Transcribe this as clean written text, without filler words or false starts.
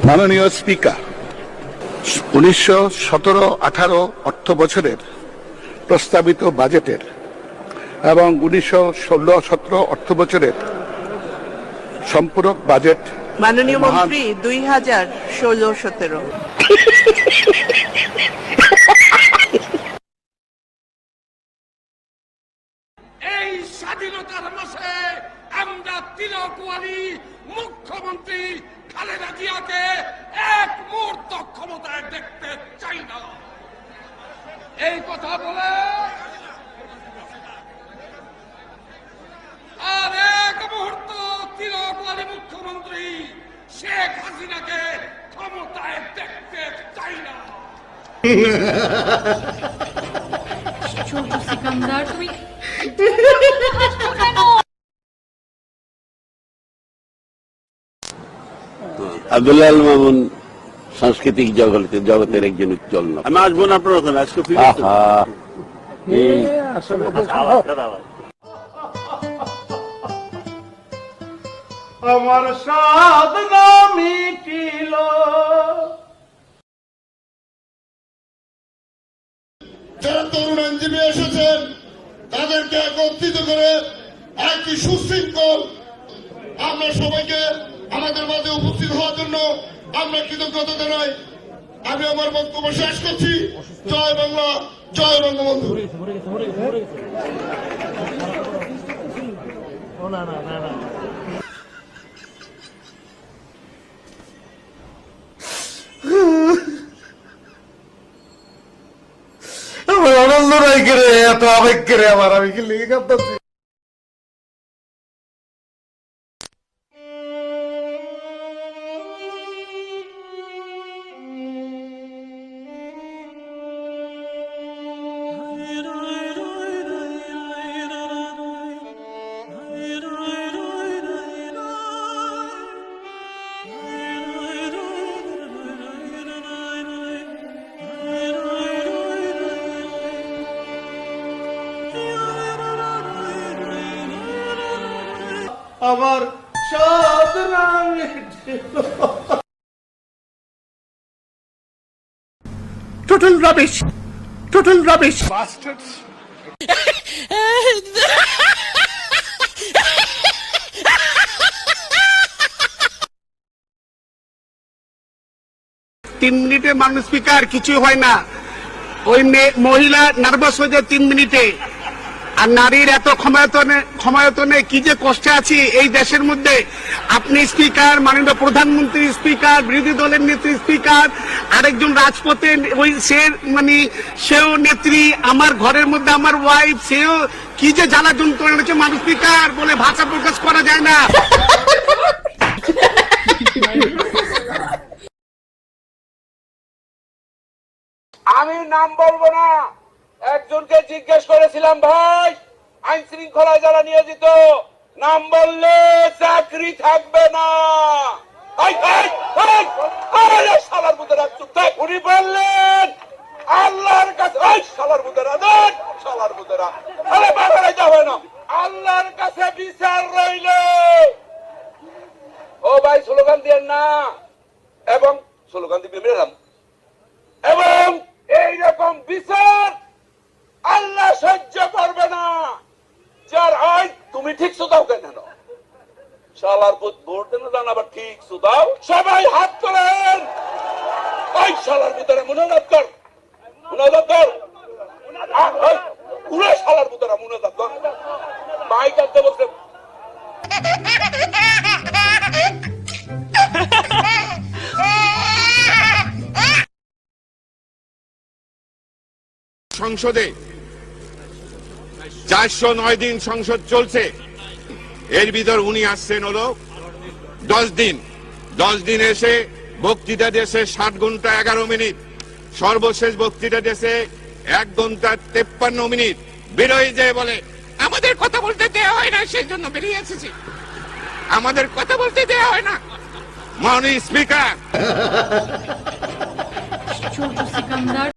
মাননীয় স্পিকার, 1917-18 অর্থ বছরের প্রস্তাবিত বাজেটের এবং 1916-17 অর্থ বছরের সম্পূরক বাজেট মাননীয় মন্ত্রী 2016-17। এই স্বাধীনতার মাসে আমরা তিলকওয়ালী মুখ্যমন্ত্রী খালেদা জিয়াকে এক মুহূর্ত ক্ষমতায় দেখতে চাই না। এই কথা বলে আর এক মুহূর্ত তিলকওয়ালী মুখ্যমন্ত্রী শেখ হাসিনাকে ক্ষমতায় দেখতে চাই না। ছোট সিকান্দার, তুমি আব্দুল্লাহ আল মামুন সাংস্কৃতিক জগতের একজন উজ্জ্বল নাম। আমি আসবো না আপনার ওখানে আজকে। আমার সাধনা মিটিল। যারা তরুণ আইনজীবী এসেছেন তাদেরকে একত্রিত করে একটি সুশৃঙ্খল আমরা সবাইকে আমাদের মাঝে উপস্থিত হওয়ার জন্য আমরা কৃতজ্ঞতা জানাই। আমি আমার বক্তব্য শেষ করছি। জয় বাংলা, জয় বঙ্গবন্ধু। আমার আনন্দ নাই করে এত আবেগ করে আমার আমি কি লিখে কাঁদতেছি। আমার সাধনা মিটিল। total rubbish, total rubbish, bastards. তিন মিনিটে মাননীয় স্পিকার কিছু হয় না। ওই মহিলা নার্ভাস হয়ে যায় 3 মিনিটে। আর নারীর এত ক্ষমতায়তনে কি যে কষ্টে আছি এই দেশের মধ্যে। আপনি স্পিকার, মাননীয় প্রধানমন্ত্রী স্পিকার, বিরোধী দলের নেত্রী স্পিকার, আরেকজন রাজপথে ওই সেও নেত্রী, আমার ঘরের মধ্যে আমার ওয়াইফ, সেও কি যে জ্বালা যন্ত্রণা হচ্ছে মাননীয় স্পিকার, বলে ভাষা প্রকাশ করা যায় না। আমি নাম বলবো না। একজনকে জিজ্ঞেস করেছিলাম, ভাই আইন শৃঙ্খলায় যারা নিয়োজিত নাম বললে চাকরি থাকবে না। শালার মধ্যে উনি বললেন আল্লাহর কাছে, শালার মধ্যে শালার মধ্যে হয় না, আল্লাহর কাছে বিচার রইল। ও ভাই স্লোগান দিয়ে না, এবং স্লোগান দিবে মেরাম, এবং এইরকম বিচার আল্লাহ সহ্য করবে না। যার হয় তুমি ঠিক সুদাও কেন শালার ভোট দেন জান, আবার ঠিক সুদাও। সবাই হাত করেন। ওই শালার ভিতরে মুনাজাত কর, মুনাজাত কর, পুরো শালার ভিতরে মুনাজাত কর। মাইক কাটতে বলছে সংসদে 409 দিন সংসদ চলছে। এর ভিতর উনি আসছেন হলো 10 দিন। 10 দিন এসে বক্তৃতা দেশে 60 ঘন্টা 11 মিনিট, সর্বশেষ বক্তৃতা দেশে 1 ঘন্টা 53 মিনিট। বেরোয় যায় বলে আমাদের কথা বলতে দেওয়া হয় না, সেই জন্য বেরিয়ে এসেছি। আমাদের কথা বলতে দেওয়া হয় না। মাননীয় স্পিকার, ছোট সিকান্দার।